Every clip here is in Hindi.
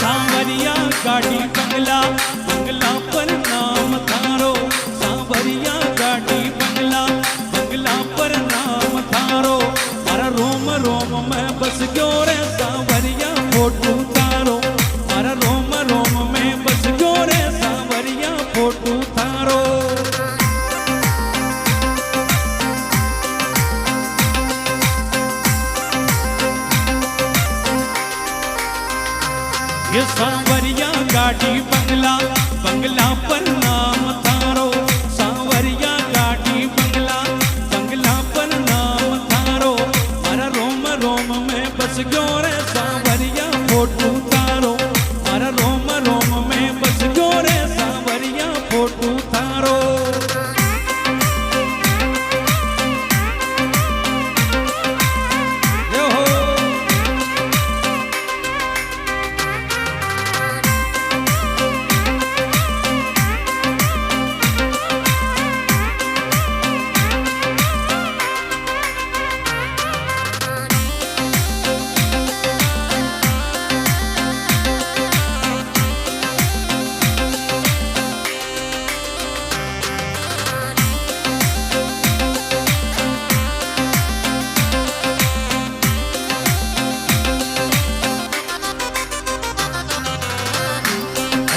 सांवरिया गाड़ी बंगला, बंगला पर नाम थारो। सांवरिया गाड़ी बंगला, बंगला पर नाम थारो। मारा रोम रोम में बस गयो रे सांवरिया फोटू थारो। मारा रोम रोम में बस गयो रे सांवरिया फोटू थारो। ये सांवरिया गाड़ी बंगला, बंगला पर नाम थारो। सांवरिया गाड़ी बंगला, बंगला पर नाम थारो। मारा रोम रोम में बस गयो रे सांवरिया फोटू थारो। मारा रोम रोम में बस गयो रे सांवरिया फोटू थारो।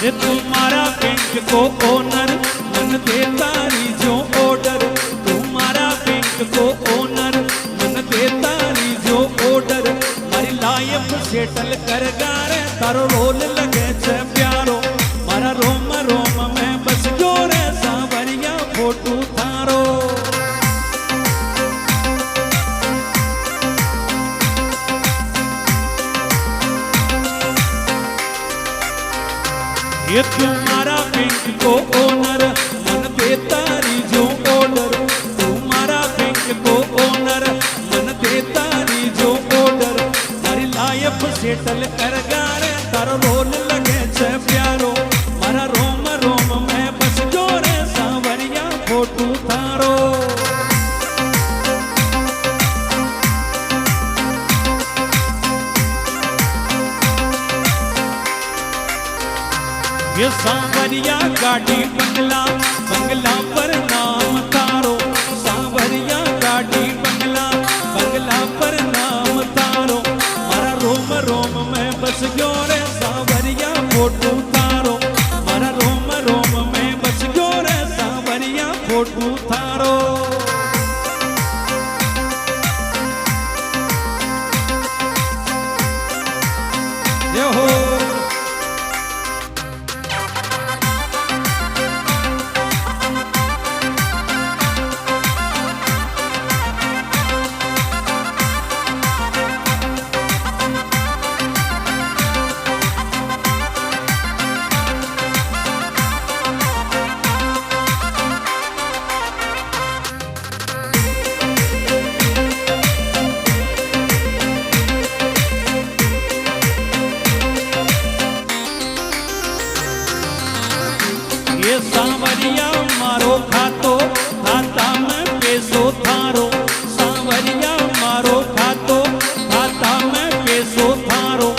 अरे तुम्हारा बैंक को ओनर मन दे तारी जो ऑर्डर। तुम्हारा बैंक को ओनर मन दे तारी जो ऑर्डर। मारी लाइफ सेटल कर गारे तारो रोल लगे छे प्यारो। मारा रोम रोम में बस गयो रे सांवरिया फोटू थारो। ये तुम्हारा बैंक को ओनर मन दे तारी जो ऑर्डर। तुम्हारा बैंक को ओनर मन दे तारी जो ऑर्डर। मारी लाइफ सेटल कर गारे तारो रोल लगे छे प्यारो। मारा रोम रोम में बस गयो रे सांवरिया फोटू थारो। ये सांवरिया गाड़ी बंगला, बंगला पर नाम थारो। सांवरिया गाड़ी बंगला, बंगला पर नाम थारो। मारा रोम रोम में बस गयो रे सांवरिया फोटू थारो। मारा रोम रोम में बस गयो रे सांवरिया फोटू थारो। यो हो ये सांवरिया मारो खातो, खाता में पैसो थारो। सांवरिया मारो खातो, खाता में पैसो थारो।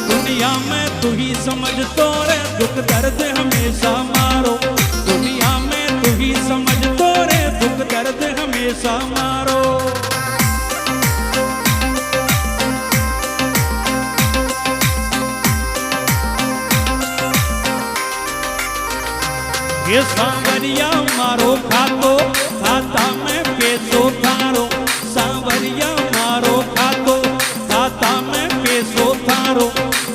दुनिया में तू ही समझतो रे दुख दर्द हमेशा मारो। दुनिया में तू ही समझतो रे दुख दर्द हमेशा मारो। ये सांवरिया मारो खातो, खाता में पैसो थारो। सांवरिया मारो खातो, खाता में पैसो थारो।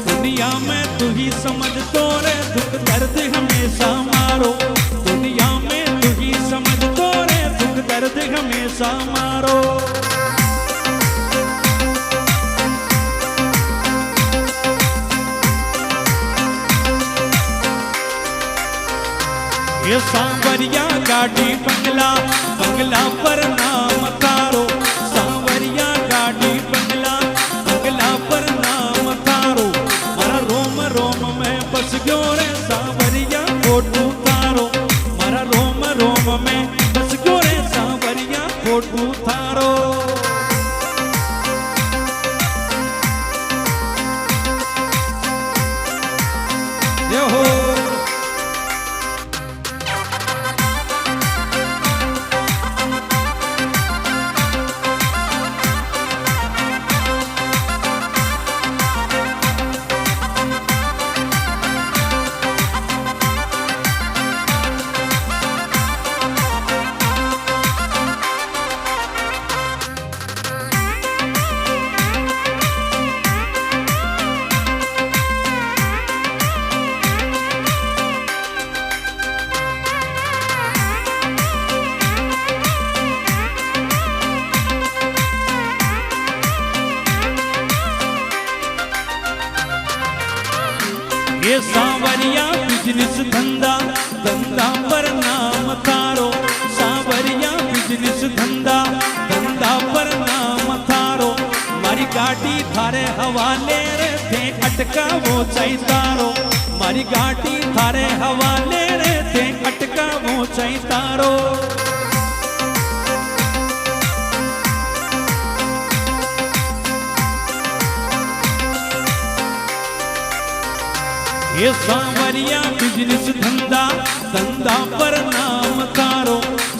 दुनिया में तू ही समझतो रे दुख दर्द हमेशा मारो। दुनिया में तू ही समझतो रे दुख दर्द हमेशा मारो। ये सांवरिया गाड़ी बंगला, बंगला पर नाम थारो। सांवरिया गाड़ी बंगला, बंगला पर नाम थारो। मारा रोम रोम में बस गयो रे सांवरिया फोटू थारो। मारा रोम रोम में बस गयो रे सांवरिया फोटू थारो। यो हो ये सांवरिया बिजनेस धंधा धंधा पर नाम थारो सांवरिया बिजनेस धंधा धंधा पर नाम थारो मारी गाड़ी थारे हवाले रे थे अटका वो चाई तारो मारी गाड़ी थारे हवाले रे थे अटका वो चाई तारो ये सांवरिया बिजनेस धंधा धंधा पर नाम थारो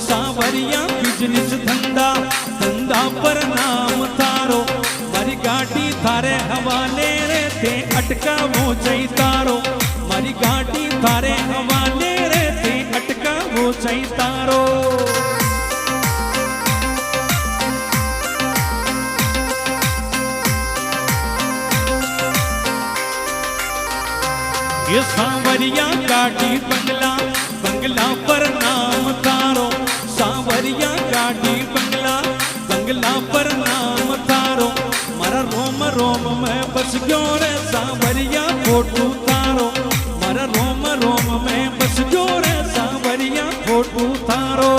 सांवरिया बिजनेस धंधा धंधा पर नाम थारो मारी गाड़ी थारे हवाले रे थे अटका वो चाई तारो मारी गाड़ी थारे हवाले रे थे अटका वो चाई तारो ये सांवरिया गाड़ी बंगला बंगला पर नाम थारो सांवरिया गाड़ी बंगला बंगला पर नाम थारो मारा रोम रोम में बस गयो रे सांवरिया फोटू थारो मारा रोम रोम में बस गयो रे सांवरिया फोटू थारो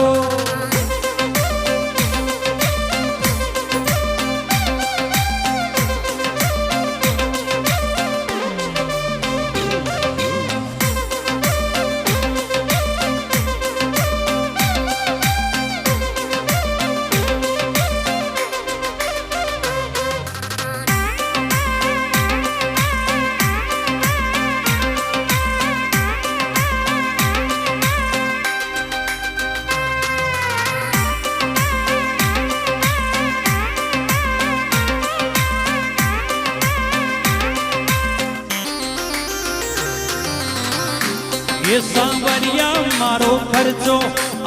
ये सांवरिया मारो खर्चो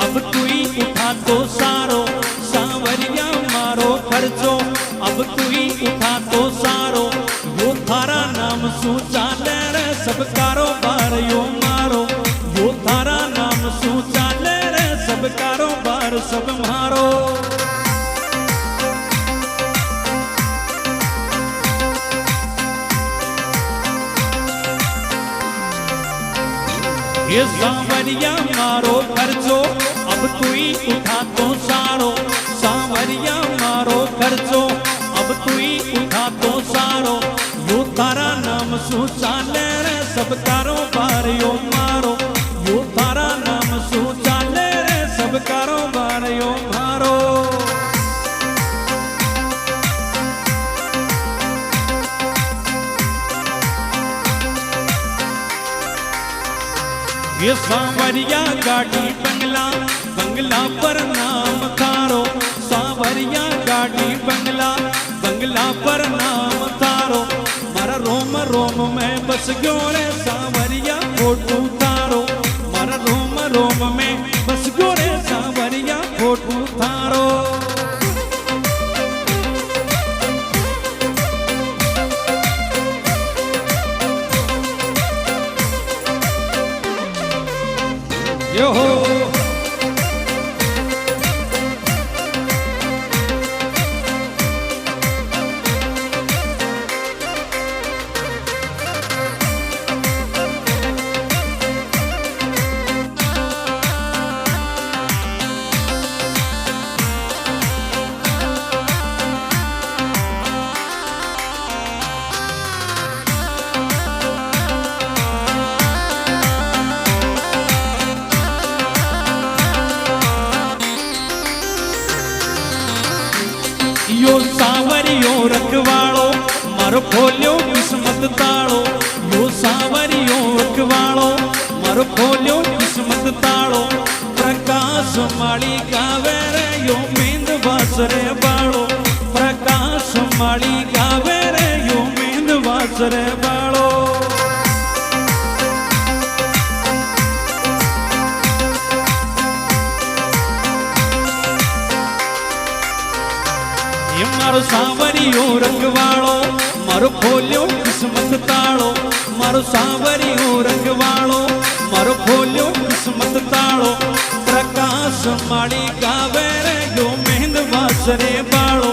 अब तू ही उठा तो सारो सांवरिया मारो खर्चो अब तू ही उठा तो सारो यो थारा नाम सू चाले रे सब कारोबार यो मारो यो थारा नाम सू चाले रे सब कारोबार सब मारो ये सांवरिया मारो खर्चो अब तू ही उठा तो सारो सांवरिया मारो खर्चो अब तू ही उठा तो सारो यो थारा नाम सू चाले रे सब कारोबार यो मारो यो थारा नाम सू चाले रे सब कारोबार यो मारो ये सांवरिया गाड़ी बंगला बंगला पर नाम थारो सांवरिया गाड़ी बंगला बंगला पर नाम थारो मारा रोम रोम में बस गयो रे सांवरिया फोटू थारो मारा रोम रोम में बस गयो रे सांवरिया फोटू थारो यो हो यो सांवरियो रखवाड़ो मारो खोलियो किस्मत ताड़ो यो सांवरियो रखवाड़ो मारो सांवरियो रंगवाळो मारो खोल्यो किस्मत ताळो मारो सांवरियो रंगवाळो मारो खोल्यो किस्मत ताळो प्रकाश माड़ी गावे रे यो मेहंद वासरे बाळो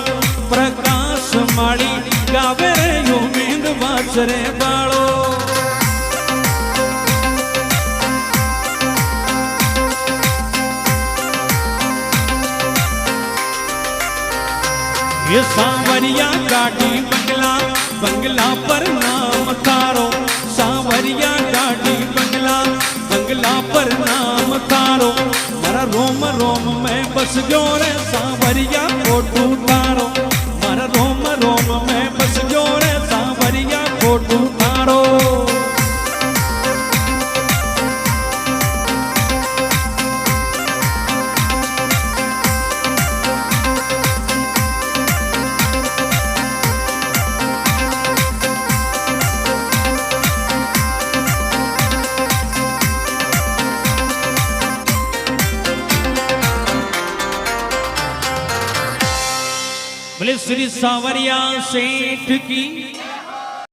प्रकाश माड़ी गावे रे यो मेहंद वासरे बाळो ये सांवरिया गाड़ी बंगला बंगला पर नाम तारो सांवरिया गाड़ी बंगला बंगला पर नाम तारो मारा रोम रोम में बस जो रे सांवरिया फोटू तारो मारा रोम रोम में बस जो रे सांवरिया फोटू तारो बोले श्री सांवरिया सेठ की